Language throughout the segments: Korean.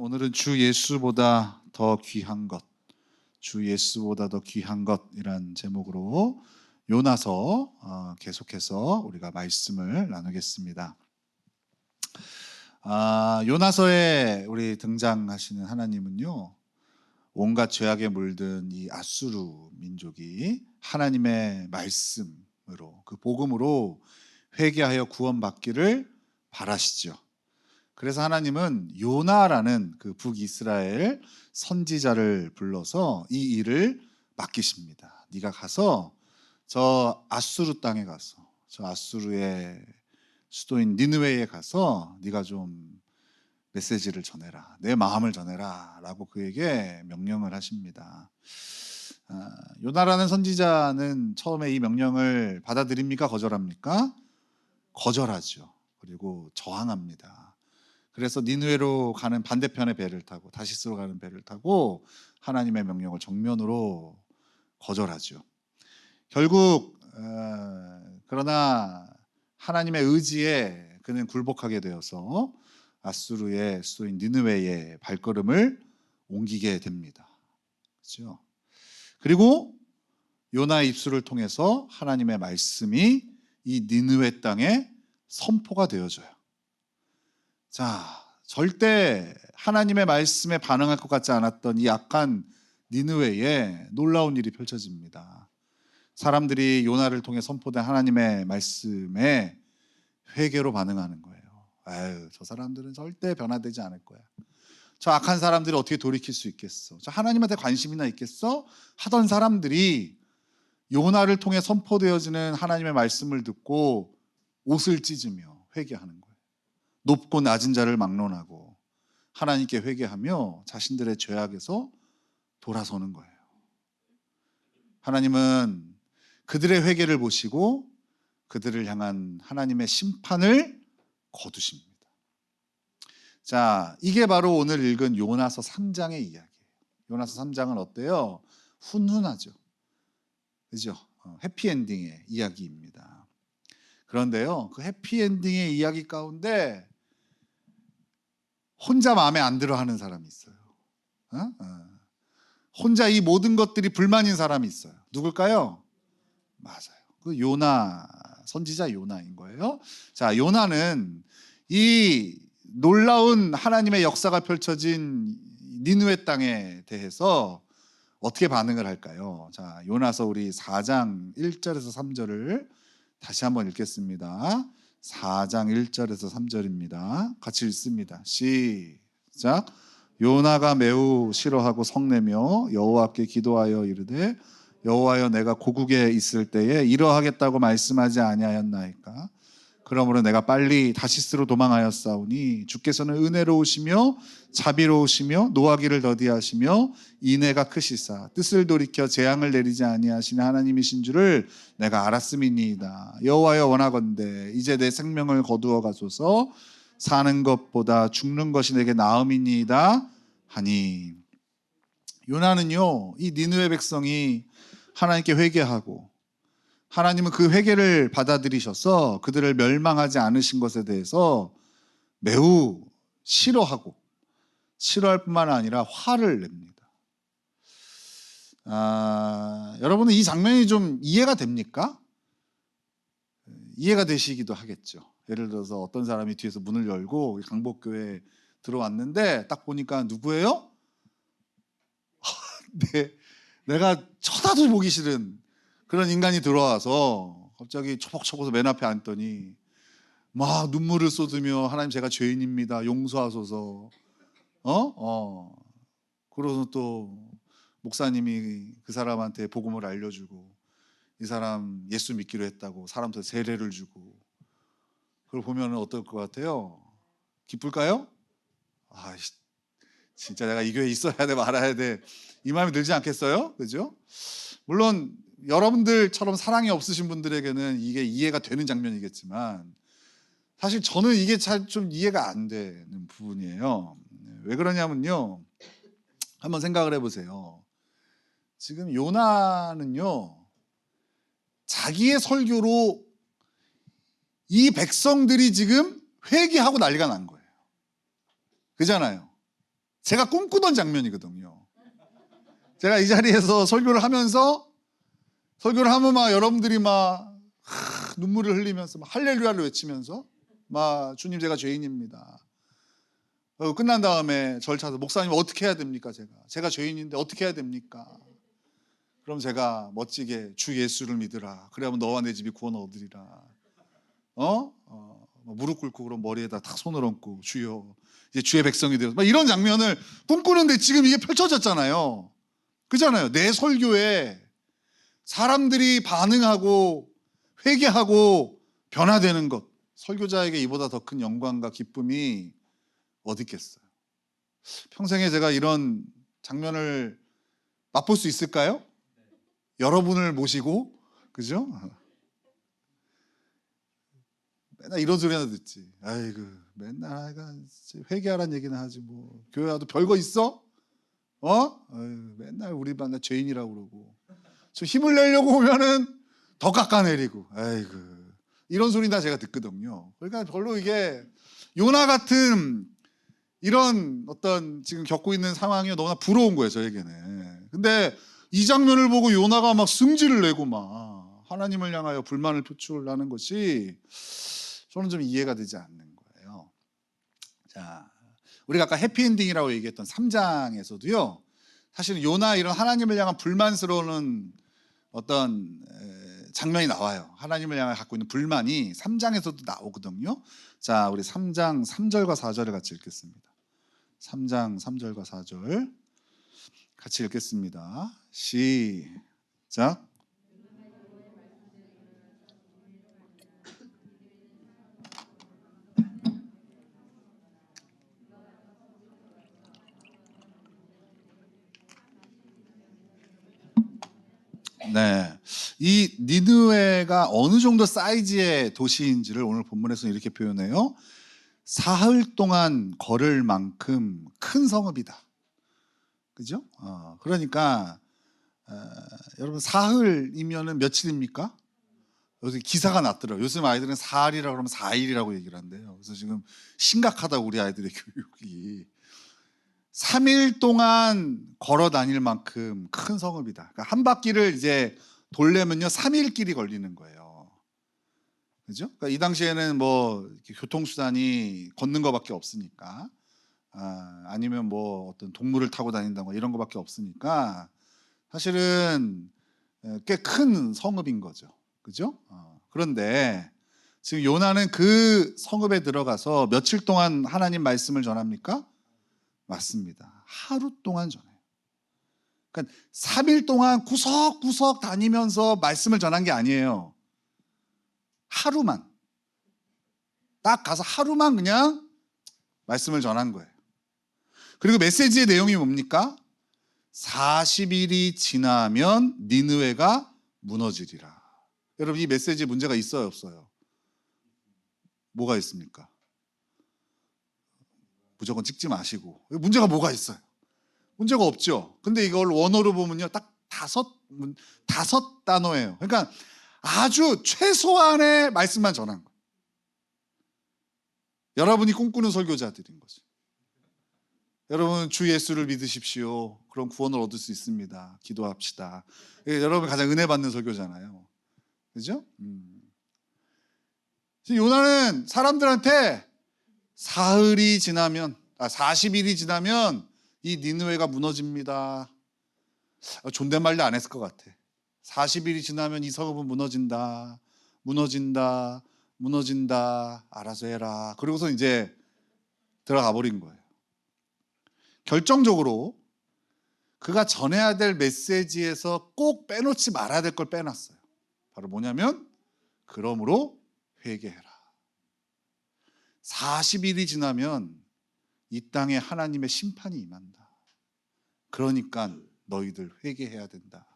오늘은 주 예수보다 더 귀한 것, 주 예수보다 더 귀한 것이란 제목으로 요나서 계속해서 우리가 말씀을 나누겠습니다. 요나서에 우리 등장하시는 하나님은요, 온갖 죄악에 물든 이 아수르 민족이 하나님의 말씀으로, 그 복음으로 회개하여 구원받기를 바라시죠. 그래서 하나님은 요나라는 그 북이스라엘 선지자를 불러서 이 일을 맡기십니다. 네가 가서 저 아수르 땅에 가서, 저 아수르의 수도인 니느웨에 가서 네가 좀 메시지를 전해라, 내 마음을 전해라 라고 그에게 명령을 하십니다. 요나라는 선지자는 처음에 이 명령을 받아들입니까? 거절합니까? 거절하죠. 그리고 저항합니다. 그래서 니느웨로 가는 반대편의 배를 타고 다시스로 가는 배를 타고 하나님의 명령을 정면으로 거절하죠. 결국 그러나 하나님의 의지에 그는 굴복하게 되어서 아수르의 수도인 니느웨의 발걸음을 옮기게 됩니다. 그렇죠? 그리고 요나의 입술을 통해서 하나님의 말씀이 이 니느웨 땅에 선포가 되어져요. 자, 절대 하나님의 말씀에 반응할 것 같지 않았던 이 악한 니느웨에 놀라운 일이 펼쳐집니다. 사람들이 요나를 통해 선포된 하나님의 말씀에 회개로 반응하는 거예요. 아유, 저 사람들은 절대 변화되지 않을 거야. 저 악한 사람들이 어떻게 돌이킬 수 있겠어? 저 하나님한테 관심이나 있겠어? 하던 사람들이 요나를 통해 선포되어지는 하나님의 말씀을 듣고 옷을 찢으며 회개하는 거예요. 높고 낮은 자를 막론하고 하나님께 회개하며 자신들의 죄악에서 돌아서는 거예요. 하나님은 그들의 회개를 보시고 그들을 향한 하나님의 심판을 거두십니다. 자, 이게 바로 오늘 읽은 요나서 3장의 이야기예요. 요나서 3장은 어때요? 훈훈하죠. 그죠? 해피엔딩의 이야기입니다. 그런데요, 그 해피엔딩의 이야기 가운데 혼자 마음에 안 들어 하는 사람이 있어요. 혼자 이 모든 것들이 불만인 사람이 있어요. 누굴까요? 맞아요. 그 요나, 선지자 요나인 거예요. 자, 요나는 이 놀라운 하나님의 역사가 펼쳐진 니느웨 땅에 대해서 어떻게 반응을 할까요? 자, 요나서 우리 4장 1절에서 3절을 다시 한번 읽겠습니다. 4장 1절에서 3절입니다. 같이 읽습니다. 시작. 요나가 매우 싫어하고 성내며 여호와께 기도하여 이르되 여호와여, 내가 고국에 있을 때에 이러하겠다고 말씀하지 아니하였나이까? 그러므로 내가 빨리 다시스로 도망하였사오니 주께서는 은혜로우시며 자비로우시며 노하기를 더디하시며 인애가 크시사 뜻을 돌이켜 재앙을 내리지 아니하시는 하나님이신 줄을 내가 알았음이니이다. 여호와여, 원하건대 이제 내 생명을 거두어 가소서. 사는 것보다 죽는 것이 내게 나음이니이다 하니. 요나는요, 이 니느웨 백성이 하나님께 회개하고 하나님은 그 회개를 받아들이셔서 그들을 멸망하지 않으신 것에 대해서 매우 싫어할 뿐만 아니라 화를 냅니다. 여러분은 이 장면이 좀 이해가 됩니까? 이해가 되시기도 하겠죠. 예를 들어서 어떤 사람이 뒤에서 문을 열고 강복교회에 들어왔는데 딱 보니까 누구예요? 내가 쳐다도 보기 싫은 그런 인간이 들어와서 갑자기 초벅초벅 맨 앞에 앉더니 막 눈물을 쏟으며 하나님, 제가 죄인입니다, 용서하소서. 그러서 또 목사님이 그 사람한테 복음을 알려주고 이 사람 예수 믿기로 했다고 사람한테 세례를 주고, 그걸 보면 어떨 것 같아요? 기쁠까요? 진짜 내가 이 교회에 있어야 돼 말아야 돼, 이 마음이 들지 않겠어요? 그죠? 물론 여러분들처럼 사랑이 없으신 분들에게는 이게 이해가 되는 장면이겠지만 사실 저는 이게 잘 좀 이해가 안 되는 부분이에요. 왜 그러냐면요, 한번 생각을 해보세요. 지금 요나는요, 자기의 설교로 이 백성들이 지금 회개하고 난리가 난 거예요. 그잖아요. 제가 꿈꾸던 장면이거든요. 제가 이 자리에서 설교를 하면서 설교를 하면 막 여러분들이 막 눈물을 흘리면서 막 할렐루야를 외치면서 막 주님 제가 죄인입니다. 끝난 다음에 절 찾아서 목사님 어떻게 해야 됩니까? 제가 죄인인데 어떻게 해야 됩니까? 그럼 제가 멋지게 주 예수를 믿으라. 그래야면 너와 내 집이 구원 얻으리라. 무릎 꿇고 그럼 머리에다 탁 손을 얹고 주여 이제 주의 백성이 되어서 막 이런 장면을 꿈꾸는데 지금 이게 펼쳐졌잖아요. 그잖아요. 내 설교에 사람들이 반응하고 회개하고 변화되는 것, 설교자에게 이보다 더 큰 영광과 기쁨이 어디 있겠어요. 평생에 제가 이런 장면을 맛볼 수 있을까요? 여러분을 모시고, 그죠? 맨날 이런 소리나 듣지. 아이고 맨날 회개하라는 얘기나 하지 뭐. 교회 와도 별거 있어? 아유, 맨날 우리 반에 죄인이라고 그러고 저 힘을 내려고 오면은 더 깎아내리고 아이고 이런 소리나 제가 듣거든요. 그러니까 별로 이게 요나 같은 이런 어떤 지금 겪고 있는 상황이 너무나 부러운 거예요 저에게는. 근데 이 장면을 보고 요나가 막 승질을 내고 막 하나님을 향하여 불만을 표출하는 것이 저는 좀 이해가 되지 않는 거예요. 자, 우리가 아까 해피엔딩이라고 얘기했던 3장에서도요 사실은 요나 이런 하나님을 향한 불만스러운 어떤 장면이 나와요. 하나님을 향해 갖고 있는 불만이 3장에서도 나오거든요. 자, 우리 3장 3절과 4절을 같이 읽겠습니다. 3장 3절과 4절 같이 읽겠습니다. 시작. 네, 이 니느웨가 어느 정도 사이즈의 도시인지를 오늘 본문에서 이렇게 표현해요. 사흘 동안 걸을 만큼 큰 성읍이다. 그죠? 그러니까 여러분 사흘이면은 며칠입니까? 요새 기사가 났더라고요. 요즘 아이들은 사흘이라고 그러면 4일이라고 얘기를 한대요. 그래서 지금 심각하다고 우리 아이들의 교육이. 3일 동안 걸어 다닐 만큼 큰 성읍이다. 그러니까 한 바퀴를 이제 돌려면요 3일 길이 걸리는 거예요. 그죠? 그러니까 이 당시에는 뭐 교통수단이 걷는 거밖에 없으니까 아니면 뭐 어떤 동물을 타고 다닌다고 이런 거밖에 없으니까 사실은 꽤 큰 성읍인 거죠. 그죠? 그런데 지금 요나는 그 성읍에 들어가서 며칠 동안 하나님 말씀을 전합니까? 맞습니다. 하루 동안 전해요. 그러니까 3일 동안 구석구석 다니면서 말씀을 전한 게 아니에요. 하루만. 딱 가서 하루만 그냥 말씀을 전한 거예요. 그리고 메시지의 내용이 뭡니까? 40일이 지나면 니느웨가 무너지리라. 여러분 이 메시지에 문제가 있어요 없어요? 뭐가 있습니까? 무조건 찍지 마시고. 문제가 뭐가 있어요? 문제가 없죠. 근데 이걸 원어로 보면요 딱 다섯 단어예요. 그러니까 아주 최소한의 말씀만 전한 거예요. 여러분이 꿈꾸는 설교자들인 거죠. 여러분 주 예수를 믿으십시오. 그럼 구원을 얻을 수 있습니다. 기도합시다. 여러분 가장 은혜 받는 설교잖아요. 그죠? 요나는 사람들한테 40일이 지나면 이 니느웨가 무너집니다. 존댓말도 안 했을 것 같아. 40일이 지나면 이 성읍은 무너진다. 알아서 해라. 그러고서 이제 들어가 버린 거예요. 결정적으로 그가 전해야 될 메시지에서 꼭 빼놓지 말아야 될 걸 빼놨어요. 바로 뭐냐면 그러므로 회개해라. 40일이 지나면 이 땅에 하나님의 심판이 임한다. 그러니까 너희들 회개해야 된다.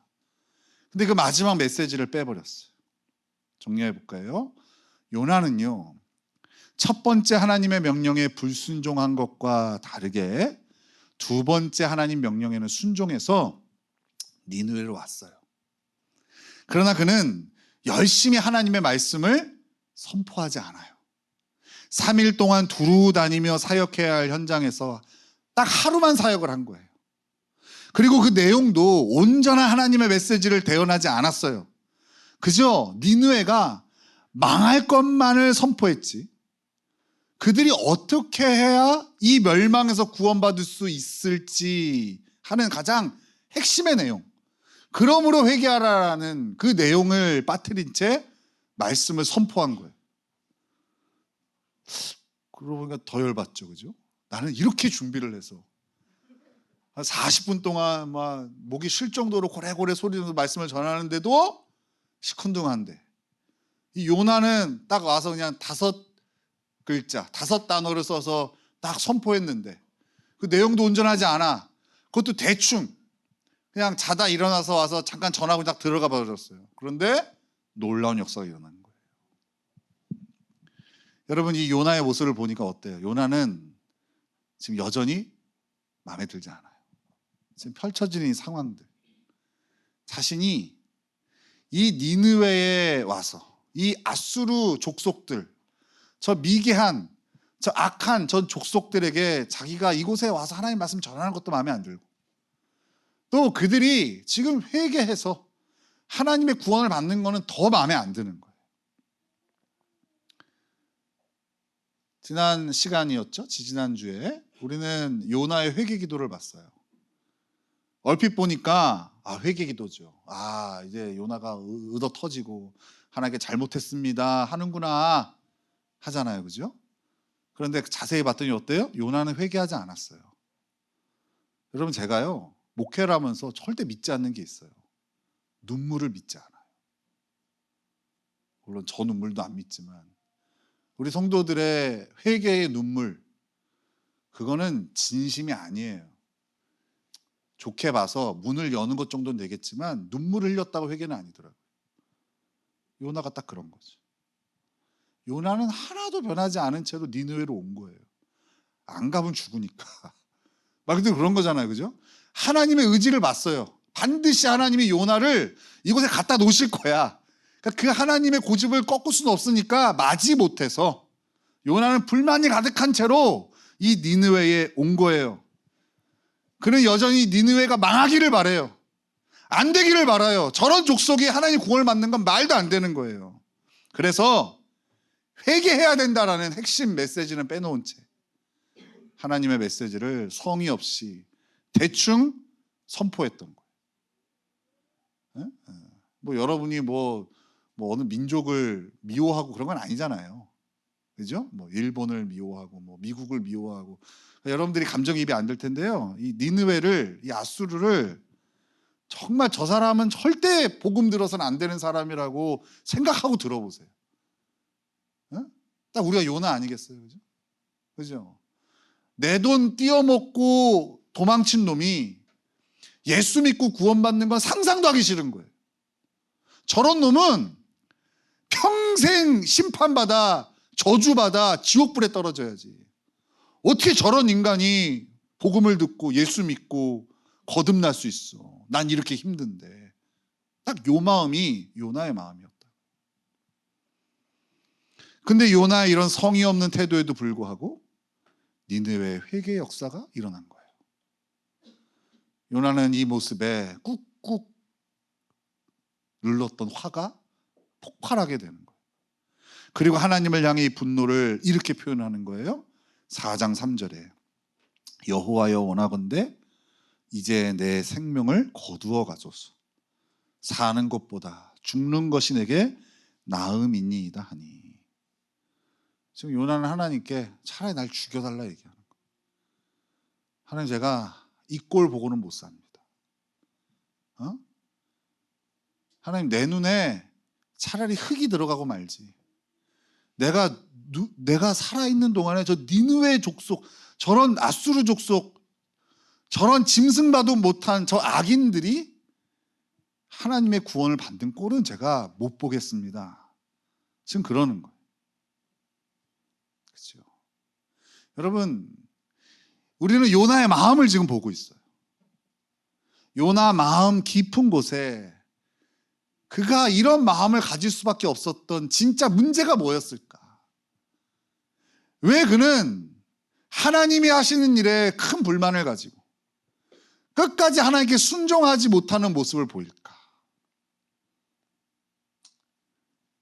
근데 그 마지막 메시지를 빼버렸어요. 정리해 볼까요? 요나는요 첫 번째 하나님의 명령에 불순종한 것과 다르게 두 번째 하나님 명령에는 순종해서 니느웨로 왔어요. 그러나 그는 열심히 하나님의 말씀을 선포하지 않아요. 3일 동안 두루 다니며 사역해야 할 현장에서 딱 딱 하루만 사역을 한 거예요. 그리고 그 내용도 온전한 하나님의 메시지를 대언하지 않았어요. 그저 니느웨가 망할 것만을 선포했지, 그들이 어떻게 해야 이 멸망에서 구원받을 수 있을지 하는 가장 핵심의 내용, 그러므로 회개하라라는 그 내용을 빠뜨린 채 말씀을 선포한 거예요. 그러고 보니까 더 열받죠, 그죠? 나는 이렇게 준비를 해서 한 40분 동안 막 목이 쉴 정도로 고래고래 소리로 말씀을 전하는데도 시큰둥한데, 이 요나는 딱 와서 그냥 5글자, 5단어를 써서 딱 선포했는데 그 내용도 온전하지 않아. 그것도 대충 그냥 자다 일어나서 와서 잠깐 전하고 딱 들어가 버렸어요. 그런데 놀라운 역사가 일어난 거예요. 여러분, 이 요나의 모습을 보니까 어때요? 요나는 지금 여전히 마음에 들지 않아요. 지금 펼쳐지는 이 상황들, 자신이 이 니느웨에 와서 이 아수르 족속들, 저 미개한, 저 악한 전 족속들에게 자기가 이곳에 와서 하나님 말씀 전하는 것도 마음에 안 들고, 또 그들이 지금 회개해서 하나님의 구원을 받는 거는 더 마음에 안 드는 거예요. 지난 시간이었죠? 지지난주에 우리는 요나의 회개 기도를 봤어요. 얼핏 보니까 회개 기도죠. 이제 요나가 의도 터지고 하나님께 잘못했습니다 하는구나 하잖아요, 그죠? 그런데 자세히 봤더니 어때요? 요나는 회개하지 않았어요. 여러분, 제가요 목회를 하면서 절대 믿지 않는 게 있어요. 눈물을 믿지 않아요. 물론 저 눈물도 안 믿지만 우리 성도들의 회개의 눈물, 그거는 진심이 아니에요. 좋게 봐서 문을 여는 것 정도는 되겠지만 눈물을 흘렸다고 회개는 아니더라고요. 요나가 딱 그런 거죠. 요나는 하나도 변하지 않은 채로 니느웨로 온 거예요. 안 가면 죽으니까. 막 근데 그런 거잖아요, 그죠? 하나님의 의지를 봤어요. 반드시 하나님이 요나를 이곳에 갖다 놓으실 거야. 그러니까 그 하나님의 고집을 꺾을 수는 없으니까 마지 못해서 요나는 불만이 가득한 채로 이 니느웨에 온 거예요. 그는 여전히 니느웨가 망하기를 바라요. 안 되기를 바라요. 저런 족속이 하나님 구원을 받는 건 말도 안 되는 거예요. 그래서 회개해야 된다라는 핵심 메시지는 빼놓은 채 하나님의 메시지를 성의 없이 대충 선포했던 거예요. 뭐 여러분이 뭐 어느 민족을 미워하고 그런 건 아니잖아요, 그죠? 뭐 일본을 미워하고 뭐 미국을 미워하고, 여러분들이 감정이입이 안 될 텐데요, 이 니느웨를, 이 아수르를 정말 저 사람은 절대 복음 들어서는 안 되는 사람이라고 생각하고 들어보세요. 딱 우리가 요나 아니겠어요, 그죠? 그죠? 내 돈 띄어먹고 도망친 놈이 예수 믿고 구원받는 건 상상도 하기 싫은 거예요. 저런 놈은 평생 심판받아 저주받아 지옥불에 떨어져야지. 어떻게 저런 인간이 복음을 듣고 예수 믿고 거듭날 수 있어? 난 이렇게 힘든데. 딱 요 마음이 요나의 마음이었다. 근데 요나의 이런 성의 없는 태도에도 불구하고 니느웨의 회개 역사가 일어난 거예요. 요나는 이 모습에 꾹꾹 눌렀던 화가 폭발하게 되는 거예요. 그리고 하나님을 향해 이 분노를 이렇게 표현하는 거예요. 4장 3절에 여호와여, 원하건대 이제 내 생명을 거두어 가소서. 사는 것보다 죽는 것이 내게 나음이니이다 하니. 지금 요나는 하나님께 차라리 날 죽여달라 얘기하는 거예요. 하나님, 제가 이 꼴 보고는 못 삽니다. 하나님, 내 눈에 차라리 흙이 들어가고 말지. 내가 살아있는 동안에 저 니느웨 족속, 저런 아수르 족속, 저런 짐승봐도 못한 저 악인들이 하나님의 구원을 받는 꼴은 제가 못 보겠습니다. 지금 그러는 거예요. 그렇죠? 여러분, 우리는 요나의 마음을 지금 보고 있어요. 요나 마음 깊은 곳에 그가 이런 마음을 가질 수밖에 없었던 진짜 문제가 뭐였을까? 왜 그는 하나님이 하시는 일에 큰 불만을 가지고 끝까지 하나님께 순종하지 못하는 모습을 보일까?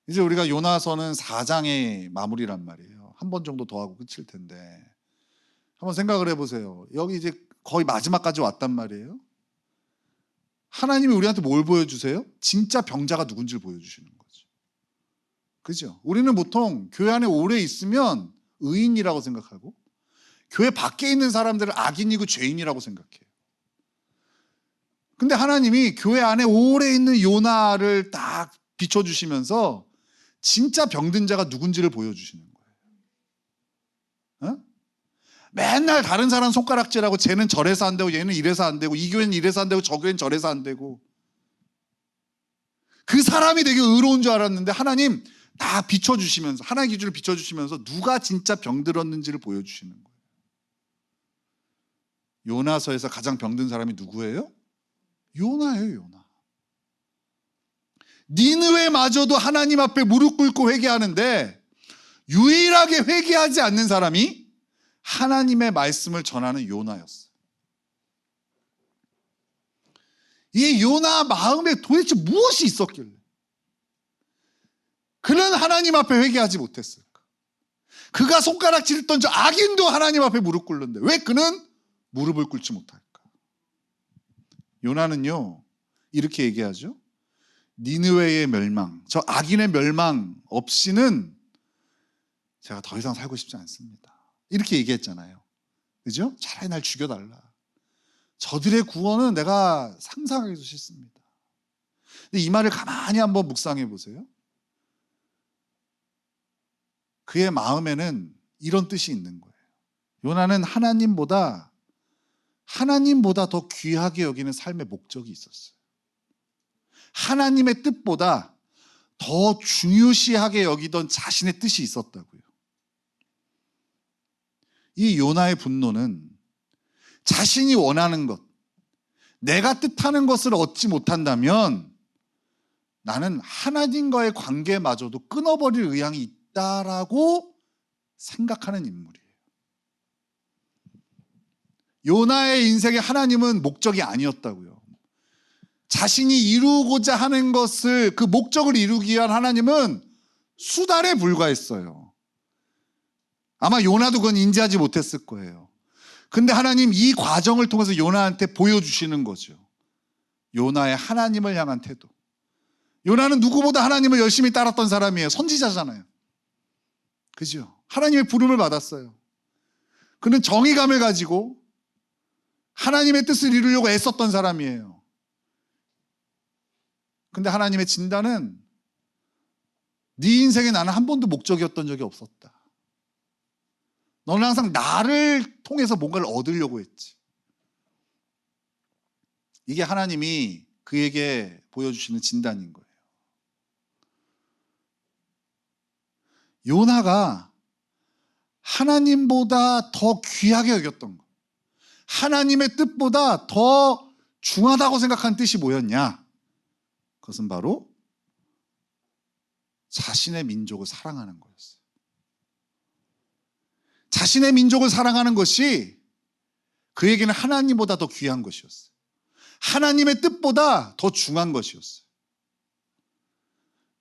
이제 우리가 요나서는 4장의 마무리란 말이에요. 한 번 정도 더 하고 끝일 텐데 한번 생각을 해보세요. 여기 이제 거의 마지막까지 왔단 말이에요. 하나님이 우리한테 뭘 보여주세요? 진짜 병자가 누군지를 보여주시는 거죠. 그죠? 우리는 보통 교회 안에 오래 있으면 의인이라고 생각하고 교회 밖에 있는 사람들을 악인이고 죄인이라고 생각해요. 근데 하나님이 교회 안에 오래 있는 요나를 딱 비춰주시면서 진짜 병든 자가 누군지를 보여주시는 거예요. 어? 맨날 다른 사람 손가락질하고 쟤는 저래서 안 되고 얘는 이래서 안 되고 이 교회는 이래서 안 되고 저 교회는 저래서 안 되고 그 사람이 되게 의로운 줄 알았는데 하나님 다 비춰주시면서 하나의 기준을 비춰주시면서 누가 진짜 병들었는지를 보여주시는 거예요. 요나서에서 가장 병든 사람이 누구예요? 요나예요. 요나. 니느웨마저도 하나님 앞에 무릎 꿇고 회개하는데 유일하게 회개하지 않는 사람이 하나님의 말씀을 전하는 요나였어요. 이 요나 마음에 도대체 무엇이 있었길래 그는 하나님 앞에 회개하지 못했을까? 그가 손가락질을 던 저 악인도 하나님 앞에 무릎 꿇는데 왜 그는 무릎을 꿇지 못할까? 요나는요 이렇게 얘기하죠. 니느웨의 멸망, 저 악인의 멸망 없이는 제가 더 이상 살고 싶지 않습니다. 이렇게 얘기했잖아요. 그죠? 차라리 날 죽여달라. 저들의 구원은 내가 상상하기도 싫습니다. 근데 이 말을 가만히 한번 묵상해 보세요. 그의 마음에는 이런 뜻이 있는 거예요. 요나는 하나님보다 더 귀하게 여기는 삶의 목적이 있었어요. 하나님의 뜻보다 더 중요시하게 여기던 자신의 뜻이 있었다고요. 이 요나의 분노는 자신이 원하는 것, 내가 뜻하는 것을 얻지 못한다면 나는 하나님과의 관계마저도 끊어버릴 의향이 있다라고 생각하는 인물이에요. 요나의 인생에 하나님은 목적이 아니었다고요. 자신이 이루고자 하는 것을, 그 목적을 이루기 위한 하나님은 수단에 불과했어요. 아마 요나도 그건 인지하지 못했을 거예요. 근데 하나님 이 과정을 통해서 요나한테 보여주시는 거죠. 요나의 하나님을 향한 태도. 요나는 누구보다 하나님을 열심히 따랐던 사람이에요. 선지자잖아요. 그죠? 하나님의 부름을 받았어요. 그는 정의감을 가지고 하나님의 뜻을 이루려고 애썼던 사람이에요. 근데 하나님의 진단은 네 인생에 나는 한 번도 목적이었던 적이 없었다. 너는 항상 나를 통해서 뭔가를 얻으려고 했지. 이게 하나님이 그에게 보여주시는 진단인 거예요. 요나가 하나님보다 더 귀하게 여겼던 것, 하나님의 뜻보다 더 중하다고 생각한 뜻이 뭐였냐? 그것은 바로 자신의 민족을 사랑하는 거였어요. 자신의 민족을 사랑하는 것이 그에게는 하나님보다 더 귀한 것이었어요. 하나님의 뜻보다 더 중한 것이었어요.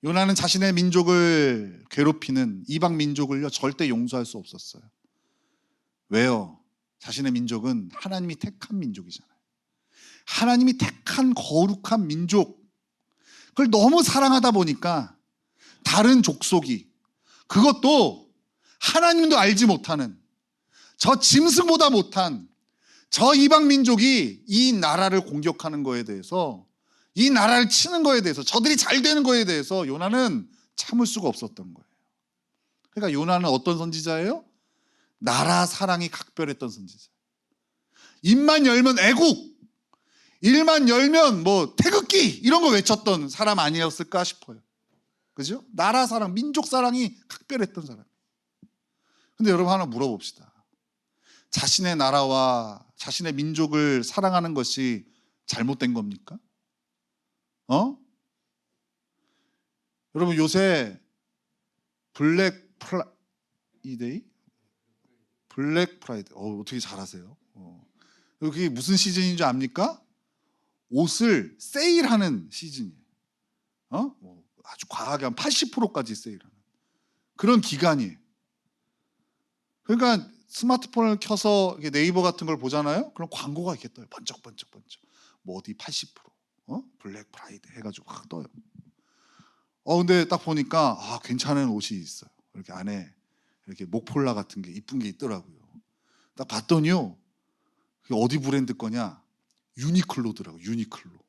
요나는 자신의 민족을 괴롭히는 이방 민족을요 절대 용서할 수 없었어요. 왜요? 자신의 민족은 하나님이 택한 민족이잖아요. 하나님이 택한 거룩한 민족, 그걸 너무 사랑하다 보니까 다른 족속이, 그것도 하나님도 알지 못하는, 저 짐승보다 못한 저 이방 민족이 이 나라를 공격하는 거에 대해서, 이 나라를 치는 거에 대해서, 저들이 잘 되는 거에 대해서 요나는 참을 수가 없었던 거예요. 그러니까 요나는 어떤 선지자예요? 나라 사랑이 각별했던 선지자. 입만 열면 애국, 일만 열면 뭐 태극기 이런 거 외쳤던 사람 아니었을까 싶어요. 그죠? 나라 사랑, 민족 사랑이 각별했던 사람. 근데 여러분 하나 물어봅시다. 자신의 나라와 자신의 민족을 사랑하는 것이 잘못된 겁니까? 여러분 요새 블랙 블랙 프라이드. 어떻게 잘하세요? 그게 무슨 시즌인 줄 압니까? 옷을 세일하는 시즌이에요. 아주 과하게 한 80%까지 세일하는 그런 기간이에요. 그러니까 스마트폰을 켜서 네이버 같은 걸 보잖아요. 그럼 광고가 이렇게 떠요. 번쩍번쩍번쩍. 뭐 어디 80%, 블랙 프라이드 해가지고 확 떠요. 근데 딱 보니까 괜찮은 옷이 있어요. 이렇게 안에 이렇게 목폴라 같은 게 이쁜 게 있더라고요. 딱 봤더니요, 그게 어디 브랜드 거냐? 유니클로더라고. 유니클로.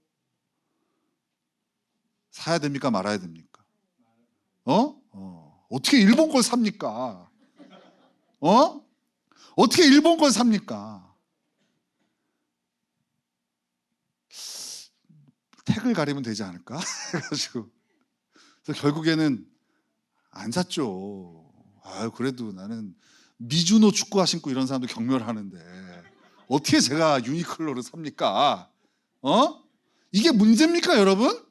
사야 됩니까? 말아야 됩니까? 어떻게 일본 걸 삽니까? 어떻게 일본 걸 삽니까? 택을 가리면 되지 않을까? 해가지고 그래서 결국에는 안 샀죠. 그래도 나는 미주노 축구화 신고 이런 사람도 경멸하는데 어떻게 제가 유니클로를 삽니까? 이게 문제입니까, 여러분?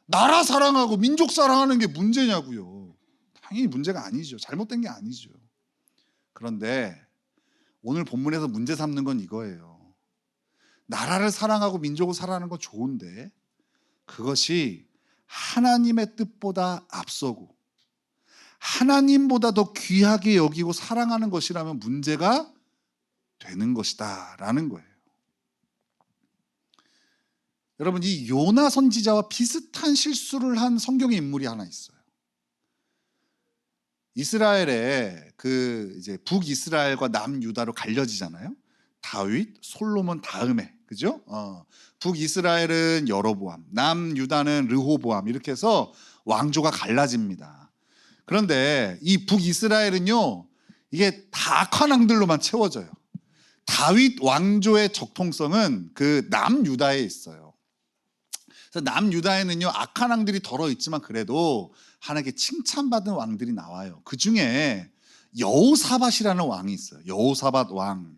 나라 사랑하고 민족 사랑하는 게 문제냐고요. 당연히 문제가 아니죠. 잘못된 게 아니죠. 그런데 오늘 본문에서 문제 삼는 건 이거예요. 나라를 사랑하고 민족을 사랑하는 건 좋은데 그것이 하나님의 뜻보다 앞서고 하나님보다 더 귀하게 여기고 사랑하는 것이라면 문제가 되는 것이다 라는 거예요. 여러분, 이 요나 선지자와 비슷한 실수를 한 성경의 인물이 하나 있어요. 이스라엘에 이제 북이스라엘과 남유다로 갈려지잖아요. 다윗, 솔로몬 다음에, 그죠? 북이스라엘은 여로보암, 남유다는 르호보암, 이렇게 해서 왕조가 갈라집니다. 그런데 이 북이스라엘은요, 이게 다 악한 왕들로만 채워져요. 다윗 왕조의 적통성은 그 남유다에 있어요. 그래서 남유다에는요, 악한 왕들이 덜어 있지만 그래도 하나님께 칭찬받은 왕들이 나와요. 그 중에 여호사밧이라는 왕이 있어요. 여호사밧 왕.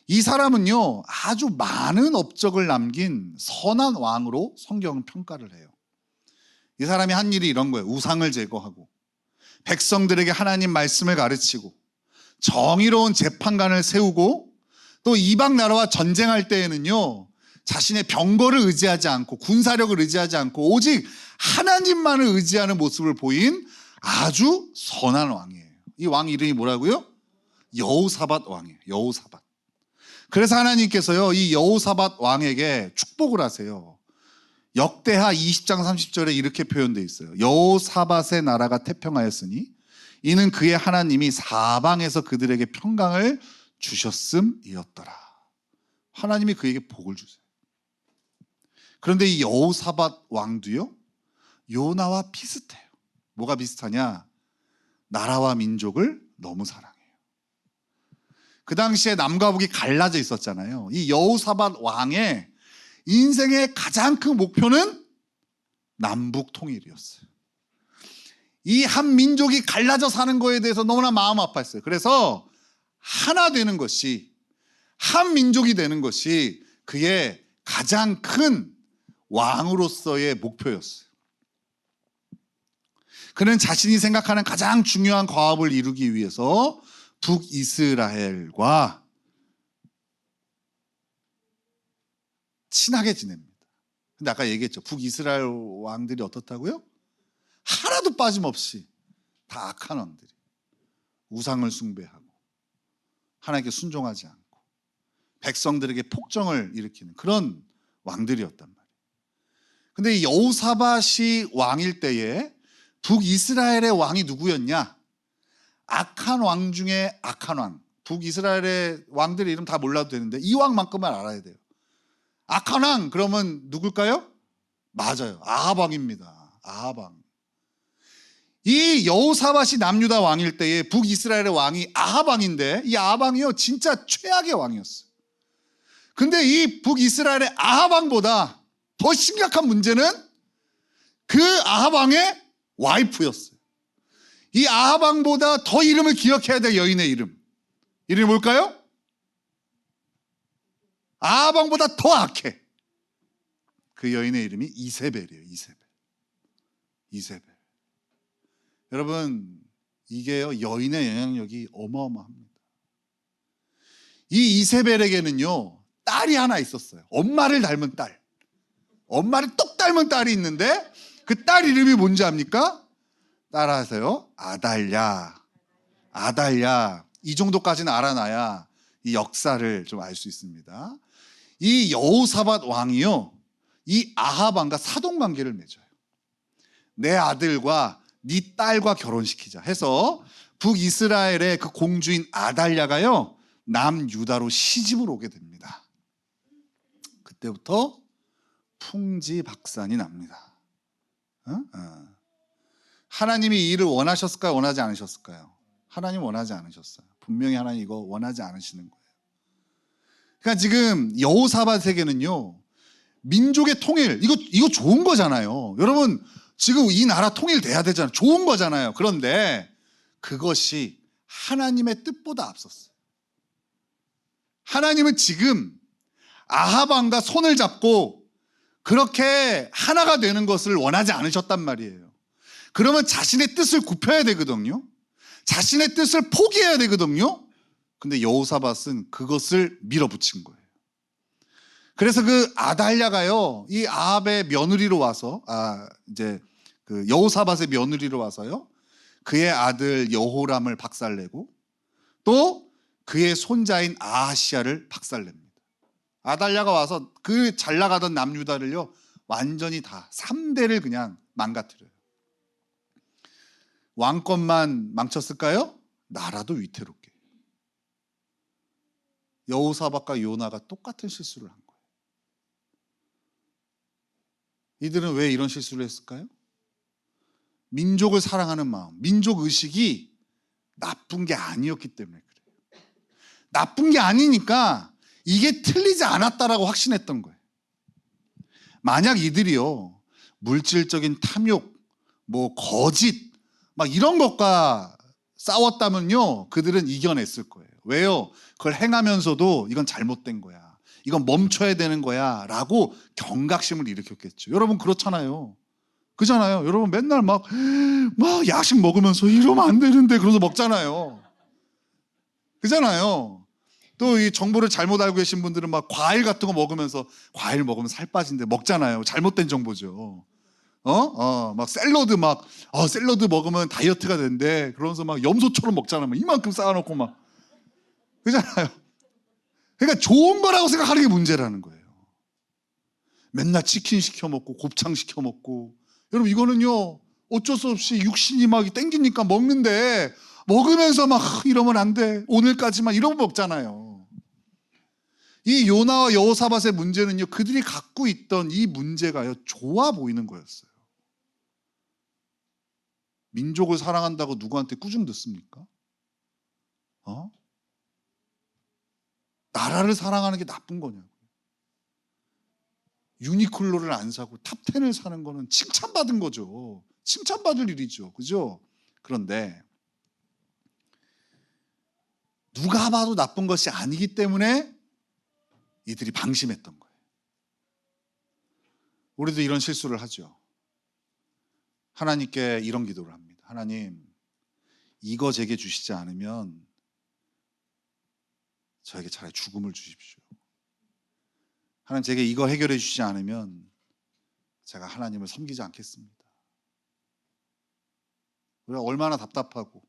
이 사람은요, 아주 많은 업적을 남긴 선한 왕으로 성경은 평가를 해요. 이 사람이 한 일이 이런 거예요. 우상을 제거하고 백성들에게 하나님 말씀을 가르치고 정의로운 재판관을 세우고 또 이방 나라와 전쟁할 때에는요, 자신의 병거를 의지하지 않고 군사력을 의지하지 않고 오직 하나님만을 의지하는 모습을 보인 아주 선한 왕이에요. 이 왕 이름이 뭐라고요? 여호사밧 왕이에요. 여호사밧. 그래서 하나님께서요, 이 여호사밧 왕에게 축복을 하세요. 역대하 20장 30절에 이렇게 표현되어 있어요. 여호사밧의 나라가 태평하였으니 이는 그의 하나님이 사방에서 그들에게 평강을 주셨음이었더라. 하나님이 그에게 복을 주세요. 그런데 이 여호사밧 왕도요, 요나와 비슷해요. 뭐가 비슷하냐? 나라와 민족을 너무 사랑해요. 그 당시에 남과 북이 갈라져 있었잖아요. 이 여호사밧 왕의 인생의 가장 큰 목표는 남북 통일이었어요. 이 한 민족이 갈라져 사는 거에 대해서 너무나 마음 아팠어요. 그래서 하나 되는 것이, 한 민족이 되는 것이 그의 가장 큰 왕으로서의 목표였어요. 그는 자신이 생각하는 가장 중요한 과업을 이루기 위해서 북이스라엘과 친하게 지냅니다. 근데 아까 얘기했죠. 북이스라엘 왕들이 어떻다고요? 하나도 빠짐없이 다 악한 왕들이, 우상을 숭배하고 하나님께 순종하지 않고 백성들에게 폭정을 일으키는 그런 왕들이었단 말이에요. 근데 이 여호사밧이 왕일 때에 북이스라엘의 왕이 누구였냐? 악한 왕 중에 악한 왕. 북이스라엘의 왕들의 이름 다 몰라도 되는데 이 왕만큼만 알아야 돼요. 악한 왕 그러면 누굴까요? 맞아요. 아합 왕입니다. 아합 왕. 이 여호사밧이 남유다 왕일 때에 북이스라엘의 왕이 아합 왕인데 이 아합 왕이요, 진짜 최악의 왕이었어요. 근데 이 북이스라엘의 아합 왕보다 더 심각한 문제는 그 아합 왕의 와이프였어요. 이 아합 왕보다 더 이름을 기억해야 될 여인의 이름. 이름이 뭘까요? 아합 왕보다 더 악해. 그 여인의 이름이 이세벨이에요. 이세벨. 여러분, 이게요, 여인의 영향력이 어마어마합니다. 이 이세벨에게는요 딸이 하나 있었어요. 엄마를 닮은 딸, 엄마를 똑 닮은 딸이 있는데 그 딸 이름이 뭔지 압니까? 따라하세요. 아달랴. 아달랴. 이 정도까지는 알아놔야 이 역사를 좀 알 수 있습니다. 이 여호사밧 왕이요 이 아합 왕과 사돈관계를 맺어요. 내 아들과 네 딸과 결혼시키자 해서 북이스라엘의 그 공주인 아달랴가요 남유다로 시집을 오게 됩니다. 그때부터 풍지박산이 납니다. 하나님이 이 일을 원하셨을까요? 원하지 않으셨을까요? 하나님 원하지 않으셨어요. 분명히 하나님 이거 원하지 않으시는 거예요. 그러니까 지금 여호사밧에게는요 민족의 통일, 이거 좋은 거잖아요. 여러분 지금 이 나라 통일돼야 되잖아요. 좋은 거잖아요. 그런데 그것이 하나님의 뜻보다 앞섰어요. 하나님은 지금 아합 왕과 손을 잡고 그렇게 하나가 되는 것을 원하지 않으셨단 말이에요. 그러면 자신의 뜻을 굽혀야 되거든요. 자신의 뜻을 포기해야 되거든요. 근데 여호사밧은 그것을 밀어붙인 거예요. 그래서 그 아달랴가요, 이 아합의 며느리로 와서, 이제 그 여호사밧의 며느리로 와서요, 그의 아들 여호람을 박살내고 또 그의 손자인 아하시야를 박살냅니다. 아달랴가 와서 그 잘 나가던 남유다를요, 완전히 다 3대를 그냥 망가뜨려요. 왕권만 망쳤을까요? 나라도 위태롭게. 여호사밧과 요나가 똑같은 실수를 한 거예요. 이들은 왜 이런 실수를 했을까요? 민족을 사랑하는 마음, 민족 의식이 나쁜 게 아니었기 때문에 그래요. 나쁜 게 아니니까 이게 틀리지 않았다라고 확신했던 거예요. 만약 이들이요 물질적인 탐욕, 뭐 거짓 막 이런 것과 싸웠다면요 그들은 이겨냈을 거예요. 왜요? 그걸 행하면서도 이건 잘못된 거야, 이건 멈춰야 되는 거야 라고 경각심을 일으켰겠죠. 여러분 그렇잖아요. 그잖아요. 여러분 맨날 막 야식 먹으면서 이러면 안 되는데 그러면서 먹잖아요. 그잖아요. 또 이 정보를 잘못 알고 계신 분들은 막 과일 같은 거 먹으면서 과일 먹으면 살 빠진대 먹잖아요. 잘못된 정보죠. 막 샐러드 샐러드 먹으면 다이어트가 된대. 그러면서 막 염소처럼 먹잖아요. 막 이만큼 쌓아놓고 막. 그잖아요. 그러니까 좋은 거라고 생각하는 게 문제라는 거예요. 맨날 치킨 시켜 먹고 곱창 시켜 먹고. 여러분 이거는요 어쩔 수 없이 육신이 막 땡기니까 먹는데 먹으면서 막 이러면 안 돼, 오늘까지만 이러고 먹잖아요. 이 요나와 여호사밧의 문제는요 그들이 갖고 있던 이 문제가요 좋아 보이는 거였어요. 민족을 사랑한다고 누구한테 꾸중 듣습니까? 나라를 사랑하는 게 나쁜 거냐고. 유니클로를 안 사고 탑10을 사는 거는 칭찬받은 거죠. 칭찬받을 일이죠. 그죠? 그런데 누가 봐도 나쁜 것이 아니기 때문에 이들이 방심했던 거예요. 우리도 이런 실수를 하죠. 하나님께 이런 기도를 합니다. 하나님, 이거 제게 주시지 않으면 저에게 차라리 죽음을 주십시오. 하나님, 제게 이거 해결해 주시지 않으면 제가 하나님을 섬기지 않겠습니다. 우리가 얼마나 답답하고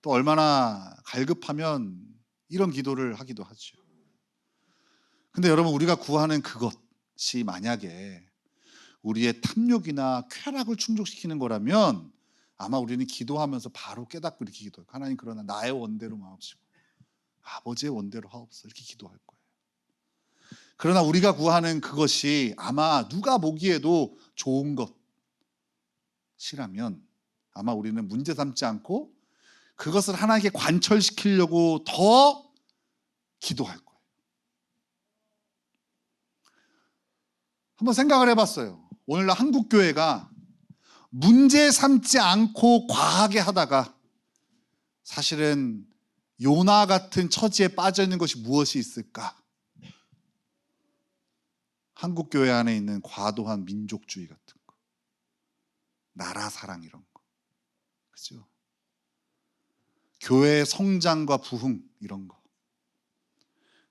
또 얼마나 갈급하면 이런 기도를 하기도 하죠. 근데 여러분 우리가 구하는 그것이 만약에 우리의 탐욕이나 쾌락을 충족시키는 거라면 아마 우리는 기도하면서 바로 깨닫고 이렇게 기도해요. 하나님 그러나 나의 원대로 마옵시고 아버지의 원대로 하옵소서 이렇게 기도할 거예요. 그러나 우리가 구하는 그것이 아마 누가 보기에도 좋은 것이라면 아마 우리는 문제 삼지 않고 그것을 하나님께 관철시키려고 더 기도할 거예요. 한번 생각을 해봤어요. 오늘날 한국교회가 문제 삼지 않고 과하게 하다가 사실은 요나 같은 처지에 빠져 있는 것이 무엇이 있을까? 한국교회 안에 있는 과도한 민족주의 같은 거, 나라 사랑 이런 거, 그죠? 교회의 성장과 부흥 이런 거,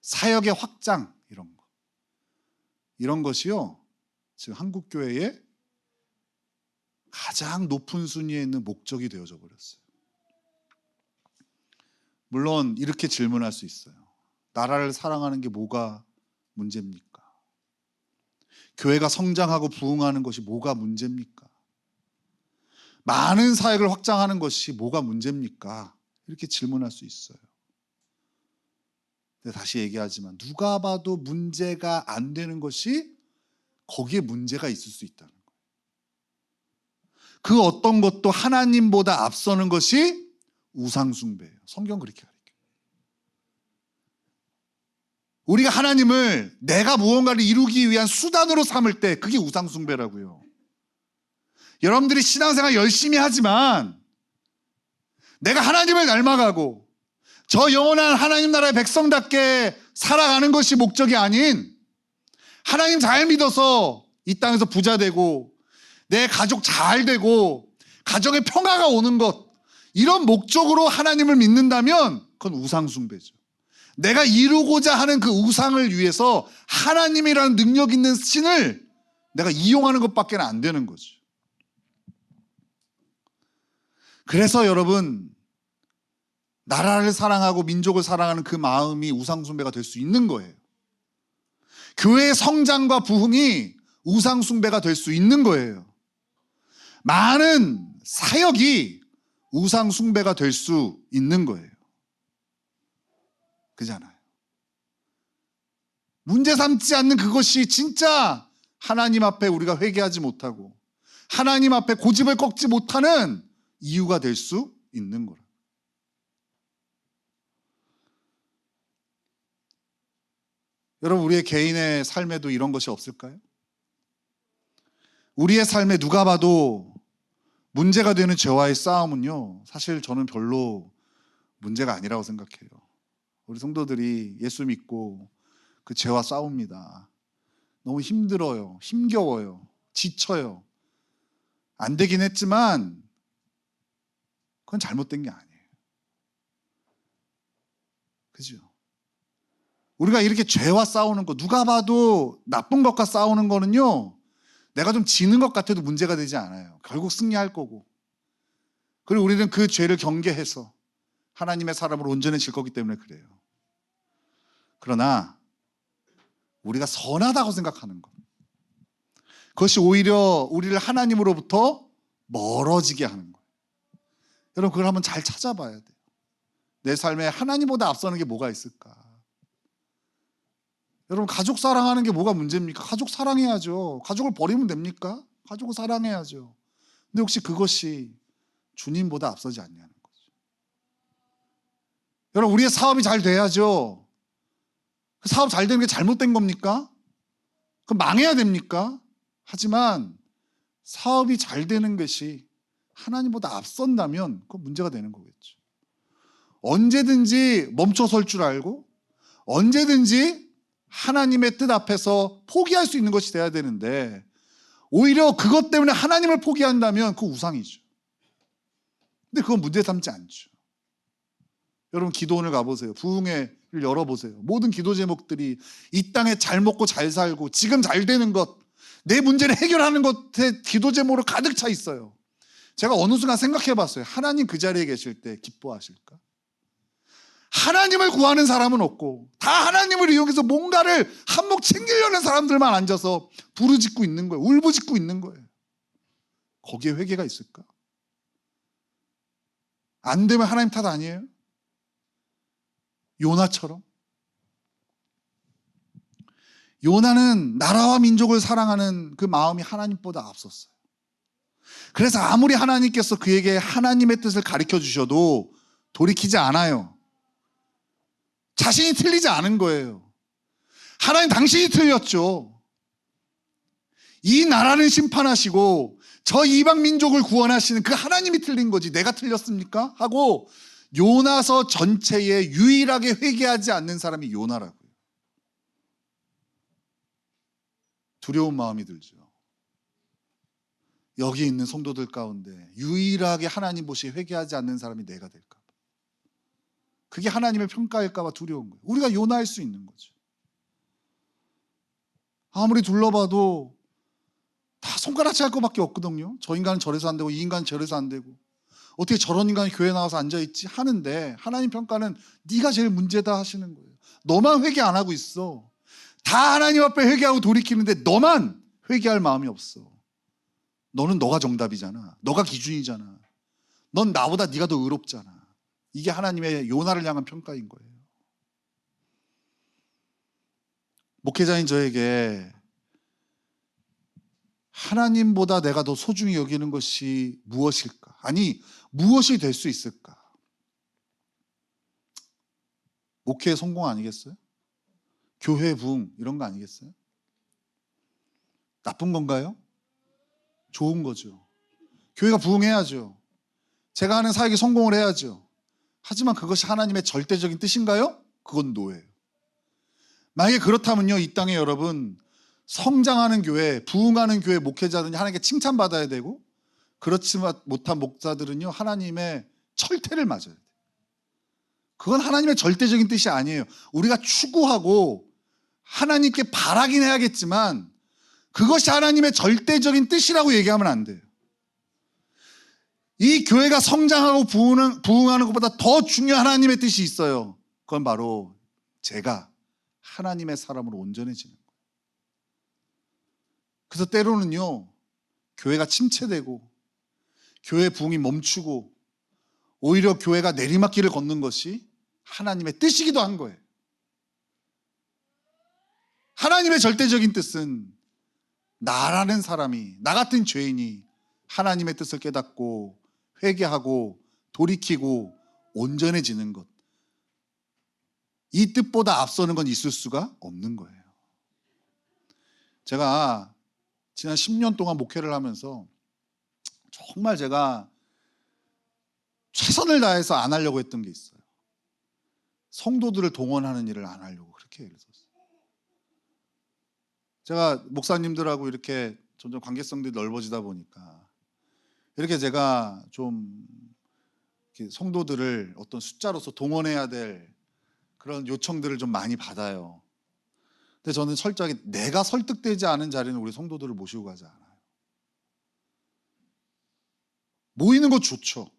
사역의 확장, 이런 것이요, 지금 한국 교회의 가장 높은 순위에 있는 목적이 되어져 버렸어요. 물론 이렇게 질문할 수 있어요. 나라를 사랑하는 게 뭐가 문제입니까? 교회가 성장하고 부흥하는 것이 뭐가 문제입니까? 많은 사역을 확장하는 것이 뭐가 문제입니까? 이렇게 질문할 수 있어요. 근데 다시 얘기하지만 누가 봐도 문제가 안 되는 것이 거기에 문제가 있을 수 있다는 거예요. 그 어떤 것도 하나님보다 앞서는 것이 우상숭배예요. 성경 그렇게 가르쳐요. 우리가 하나님을 내가 무언가를 이루기 위한 수단으로 삼을 때 그게 우상숭배라고요. 여러분들이 신앙생활 열심히 하지만 내가 하나님을 닮아가고 저 영원한 하나님 나라의 백성답게 살아가는 것이 목적이 아닌 하나님 잘 믿어서 이 땅에서 부자 되고 내 가족 잘 되고 가정에 평화가 오는 것, 이런 목적으로 하나님을 믿는다면 그건 우상숭배죠. 내가 이루고자 하는 그 우상을 위해서 하나님이라는 능력 있는 신을 내가 이용하는 것밖에 안 되는 거죠. 그래서 여러분, 나라를 사랑하고 민족을 사랑하는 그 마음이 우상숭배가 될 수 있는 거예요. 교회의 성장과 부흥이 우상숭배가 될 수 있는 거예요. 많은 사역이 우상숭배가 될 수 있는 거예요. 그잖아요. 문제 삼지 않는 그것이 진짜 하나님 앞에 우리가 회개하지 못하고 하나님 앞에 고집을 꺾지 못하는 이유가 될 수 있는 거라. 여러분, 우리의 개인의 삶에도 이런 것이 없을까요? 우리의 삶에 누가 봐도 문제가 되는 죄와의 싸움은요, 사실 저는 별로 문제가 아니라고 생각해요. 우리 성도들이 예수 믿고 그 죄와 싸웁니다. 너무 힘들어요. 힘겨워요. 지쳐요. 안 되긴 했지만 그건 잘못된 게 아니에요. 그죠? 우리가 이렇게 죄와 싸우는 거, 누가 봐도 나쁜 것과 싸우는 거는요, 내가 좀 지는 것 같아도 문제가 되지 않아요. 결국 승리할 거고. 그리고 우리는 그 죄를 경계해서 하나님의 사람으로 온전해질 거기 때문에 그래요. 그러나 우리가 선하다고 생각하는 것, 그것이 오히려 우리를 하나님으로부터 멀어지게 하는 거예요. 여러분, 그걸 한번 잘 찾아봐야 돼요. 내 삶에 하나님보다 앞서는 게 뭐가 있을까? 여러분, 가족 사랑하는 게 뭐가 문제입니까? 가족 사랑해야죠. 가족을 버리면 됩니까? 가족을 사랑해야죠. 근데 혹시 그것이 주님보다 앞서지 않냐는 거죠. 여러분, 우리의 사업이 잘 돼야죠. 그 사업 잘 되는 게 잘못된 겁니까? 그럼 망해야 됩니까? 하지만 사업이 잘 되는 것이 하나님보다 앞선다면 그건 문제가 되는 거겠죠. 언제든지 멈춰 설 줄 알고 언제든지 하나님의 뜻 앞에서 포기할 수 있는 것이 돼야 되는데, 오히려 그것 때문에 하나님을 포기한다면 그거 우상이죠. 근데 그건 문제 삼지 않죠. 여러분, 기도원을 가보세요. 부흥회를 열어보세요. 모든 기도 제목들이 이 땅에 잘 먹고 잘 살고 지금 잘 되는 것, 내 문제를 해결하는 것에 기도 제목으로 가득 차 있어요. 제가 어느 순간 생각해 봤어요. 하나님 그 자리에 계실 때 기뻐하실까? 하나님을 구하는 사람은 없고 다 하나님을 이용해서 뭔가를 한몫 챙기려는 사람들만 앉아서 부르짖고 있는 거예요. 울부짖고 있는 거예요. 거기에 회개가 있을까? 안 되면 하나님 탓 아니에요? 요나처럼. 요나는 나라와 민족을 사랑하는 그 마음이 하나님보다 앞섰어요. 그래서 아무리 하나님께서 그에게 하나님의 뜻을 가르쳐 주셔도 돌이키지 않아요. 자신이 틀리지 않은 거예요. 하나님, 당신이 틀렸죠. 이 나라는 심판하시고 저 이방 민족을 구원하시는 그 하나님이 틀린 거지 내가 틀렸습니까? 하고 요나서 전체에 유일하게 회개하지 않는 사람이 요나라고요. 두려운 마음이 들죠. 여기 있는 성도들 가운데 유일하게 하나님 보시 회개하지 않는 사람이 내가 될까 봐. 그게 하나님의 평가일까 봐 두려운 거예요. 우리가 요나일 수 있는 거죠. 아무리 둘러봐도 다 손가락질 할 것밖에 없거든요. 저 인간은 저래서 안 되고 이 인간은 저래서 안 되고 어떻게 저런 인간이 교회 나와서 앉아있지 하는데, 하나님 평가는 네가 제일 문제다 하시는 거예요. 너만 회개 안 하고 있어. 다 하나님 앞에 회개하고 돌이키는데 너만 회개할 마음이 없어. 너는 너가 정답이잖아. 너가 기준이잖아. 넌 나보다 네가 더 의롭잖아. 이게 하나님의 요나를 향한 평가인 거예요. 목회자인 저에게 하나님보다 내가 더 소중히 여기는 것이 무엇일까? 아니, 무엇이 될 수 있을까? 목회의 성공 아니겠어요? 교회 부흥 이런 거 아니겠어요? 나쁜 건가요? 좋은 거죠. 교회가 부흥해야죠. 제가 하는 사역이 성공을 해야죠. 하지만 그것이 하나님의 절대적인 뜻인가요? 그건 노예예요. 만약에 그렇다면요, 이 땅에 여러분, 성장하는 교회, 부흥하는 교회 목회자들은 하나님께 칭찬받아야 되고, 그렇지 못한 목사들은요 하나님의 철퇴를 맞아야 돼요. 그건 하나님의 절대적인 뜻이 아니에요. 우리가 추구하고 하나님께 바라긴 해야겠지만 그것이 하나님의 절대적인 뜻이라고 얘기하면 안 돼요. 이 교회가 성장하고 부흥하는 것보다 더 중요한 하나님의 뜻이 있어요. 그건 바로 제가 하나님의 사람으로 온전해지는 거예요. 그래서 때로는요 교회가 침체되고 교회 부흥이 멈추고 오히려 교회가 내리막길을 걷는 것이 하나님의 뜻이기도 한 거예요. 하나님의 절대적인 뜻은 나라는 사람이, 나 같은 죄인이 하나님의 뜻을 깨닫고 회개하고 돌이키고 온전해지는 것, 이 뜻보다 앞서는 건 있을 수가 없는 거예요. 제가 지난 10년 동안 목회를 하면서 정말 제가 최선을 다해서 안 하려고 했던 게 있어요. 성도들을 동원하는 일을 안 하려고 그렇게 애를 썼어요. 제가 목사님들하고 이렇게 점점 관계성들이 넓어지다 보니까 이렇게 제가 좀 이렇게 성도들을 어떤 숫자로서 동원해야 될 그런 요청들을 좀 많이 받아요. 근데 저는 철저하게 내가 설득되지 않은 자리는 우리 성도들을 모시고 가지 않아요. 모이는 거 좋죠.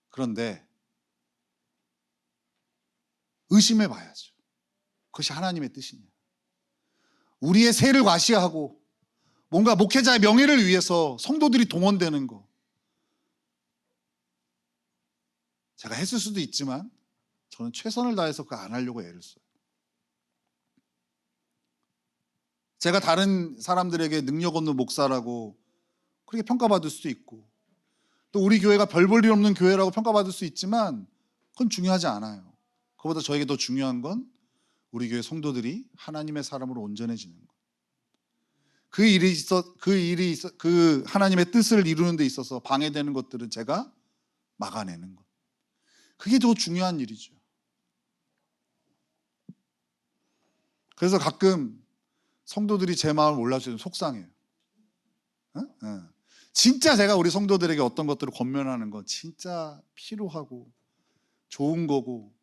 그런데 의심해 봐야죠. 그것이 하나님의 뜻이냐. 우리의 세를 과시하고 뭔가 목회자의 명예를 위해서 성도들이 동원되는 거, 제가 했을 수도 있지만 저는 최선을 다해서 그거 안 하려고 애를 써요. 제가 다른 사람들에게 능력 없는 목사라고 그렇게 평가받을 수도 있고, 또 우리 교회가 별 볼 일 없는 교회라고 평가받을 수 있지만 그건 중요하지 않아요. 그보다 저에게 더 중요한 건 우리 교회 성도들이 하나님의 사람으로 온전해지는 것. 그 하나님의 뜻을 이루는 데 있어서 방해되는 것들은 제가 막아내는 것. 그게 더 중요한 일이죠. 그래서 가끔 성도들이 제 마음을 몰라주면 속상해요. 진짜 제가 우리 성도들에게 어떤 것들을 권면하는 건 진짜 필요하고 좋은 거고,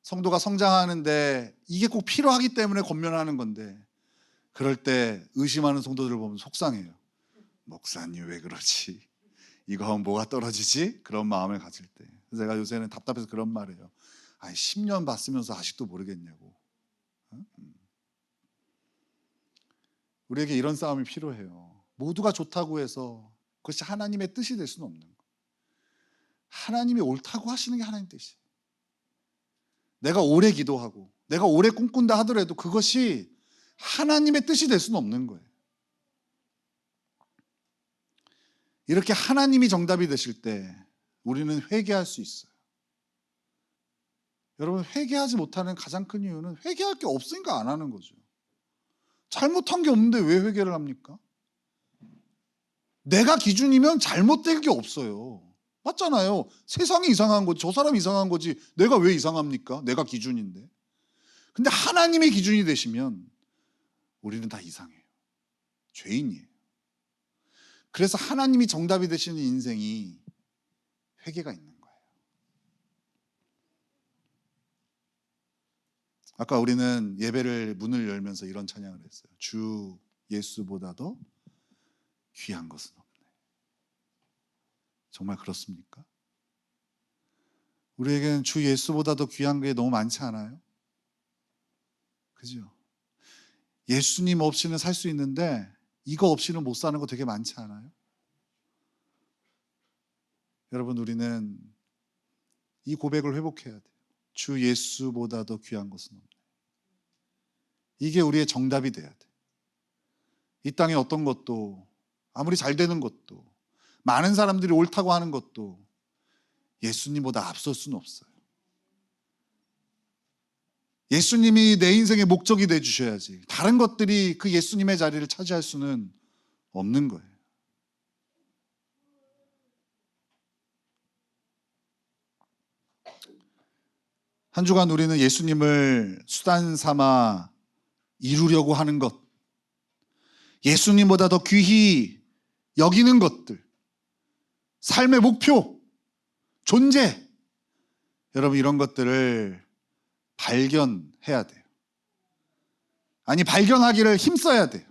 성도가 성장하는데 이게 꼭 필요하기 때문에 권면하는 건데, 그럴 때 의심하는 성도들을 보면 속상해요. 목사님 왜 그러지? 이거 하면 뭐가 떨어지지? 그런 마음을 가질 때. 그래서 제가 요새는 답답해서 그런 말이에요. 아니 10년 봤으면서 아직도 모르겠냐고. 우리에게 이런 싸움이 필요해요. 모두가 좋다고 해서 그것이 하나님의 뜻이 될 수는 없는 거예요. 하나님이 옳다고 하시는 게 하나님 뜻이에요. 내가 오래 기도하고 내가 오래 꿈꾼다 하더라도 그것이 하나님의 뜻이 될 수는 없는 거예요. 이렇게 하나님이 정답이 되실 때 우리는 회개할 수 있어요. 여러분, 회개하지 못하는 가장 큰 이유는 회개할 게 없으니까 안 하는 거죠. 잘못한 게 없는데 왜 회개를 합니까? 내가 기준이면 잘못될 게 없어요. 맞잖아요. 세상이 이상한 거지, 저 사람이 이상한 거지, 내가 왜 이상합니까? 내가 기준인데. 근데 하나님이 기준이 되시면 우리는 다 이상해요. 죄인이에요. 그래서 하나님이 정답이 되시는 인생이 회개가 있는 거예요. 아까 우리는 예배를 문을 열면서 이런 찬양을 했어요. 주 예수보다도 귀한 것은 없네. 정말 그렇습니까? 우리에게는 주 예수보다도 귀한 게 너무 많지 않아요? 그죠? 예수님 없이는 살 수 있는데 이거 없이는 못 사는 거 되게 많지 않아요? 여러분, 우리는 이 고백을 회복해야 돼요. 주 예수보다도 귀한 것은 없네. 이게 우리의 정답이 돼야 돼. 이 땅에 어떤 것도, 아무리 잘 되는 것도, 많은 사람들이 옳다고 하는 것도 예수님보다 앞설 수는 없어요. 예수님이 내 인생의 목적이 돼 주셔야지 다른 것들이 그 예수님의 자리를 차지할 수는 없는 거예요. 한 주간 우리는 예수님을 수단 삼아 이루려고 하는 것, 예수님보다 더 귀히 여기는 것들, 삶의 목표, 존재, 여러분 이런 것들을 발견해야 돼요. 아니, 발견하기를 힘써야 돼요.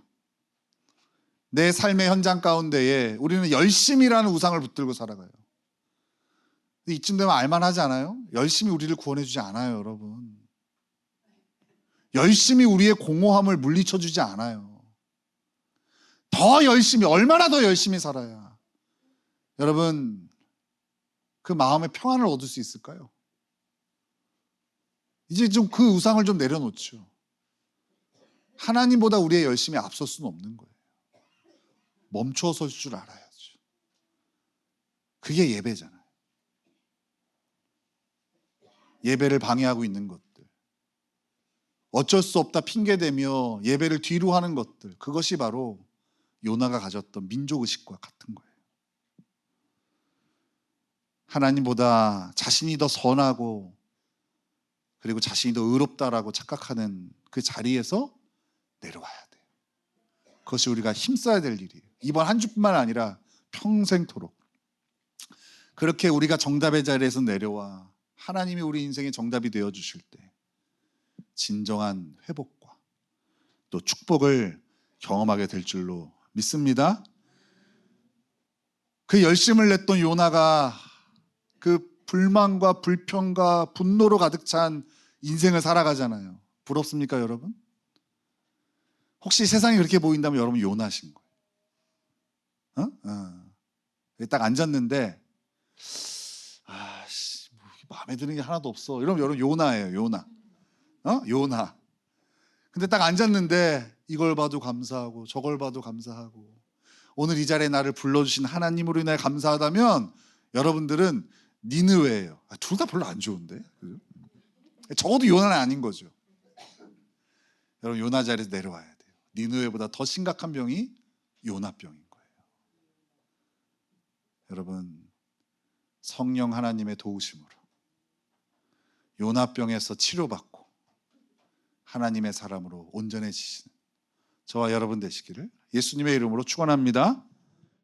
내 삶의 현장 가운데에 우리는 열심이라는 우상을 붙들고 살아가요. 이쯤 되면 알만하지 않아요? 열심히 우리를 구원해 주지 않아요, 여러분. 열심히 우리의 공허함을 물리쳐 주지 않아요. 더 열심히, 얼마나 더 열심히 살아야 여러분 그 마음의 평안을 얻을 수 있을까요? 이제 좀 그 우상을 좀 내려놓죠. 하나님보다 우리의 열심이 앞설 수는 없는 거예요. 멈춰 설 줄 알아야죠. 그게 예배잖아요. 예배를 방해하고 있는 것들, 어쩔 수 없다 핑계대며 예배를 뒤로 하는 것들, 그것이 바로 요나가 가졌던 민족의식과 같은 거예요. 하나님보다 자신이 더 선하고 그리고 자신이 더 의롭다라고 착각하는 그 자리에서 내려와야 돼요. 그것이 우리가 힘써야 될 일이에요. 이번 한 주뿐만 아니라 평생토록. 그렇게 우리가 정답의 자리에서 내려와 하나님이 우리 인생의 정답이 되어 주실 때 진정한 회복과 또 축복을 경험하게 될 줄로 믿습니다. 그 열심을 냈던 요나가 그 불만과 불평과 분노로 가득 찬 인생을 살아가잖아요. 부럽습니까, 여러분? 혹시 세상이 그렇게 보인다면 여러분 요나신 거예요. 딱 앉았는데 마음에 드는 게 하나도 없어. 이러면 여러분 요나예요, 요나. 요나. 근데 딱 앉았는데 이걸 봐도 감사하고 저걸 봐도 감사하고 오늘 이 자리에 나를 불러주신 하나님으로 인하여 감사하다면 여러분들은 니느웨예요. 둘 다 별로 안 좋은데? 적어도 요나는 아닌 거죠. 여러분 요나 자리에서 내려와야 돼요. 니느웨보다 더 심각한 병이 요나병인 거예요. 여러분 성령 하나님의 도우심으로 요나병에서 치료받고 하나님의 사람으로 온전해지시는 저와 여러분 되시기를 예수님의 이름으로 축원합니다.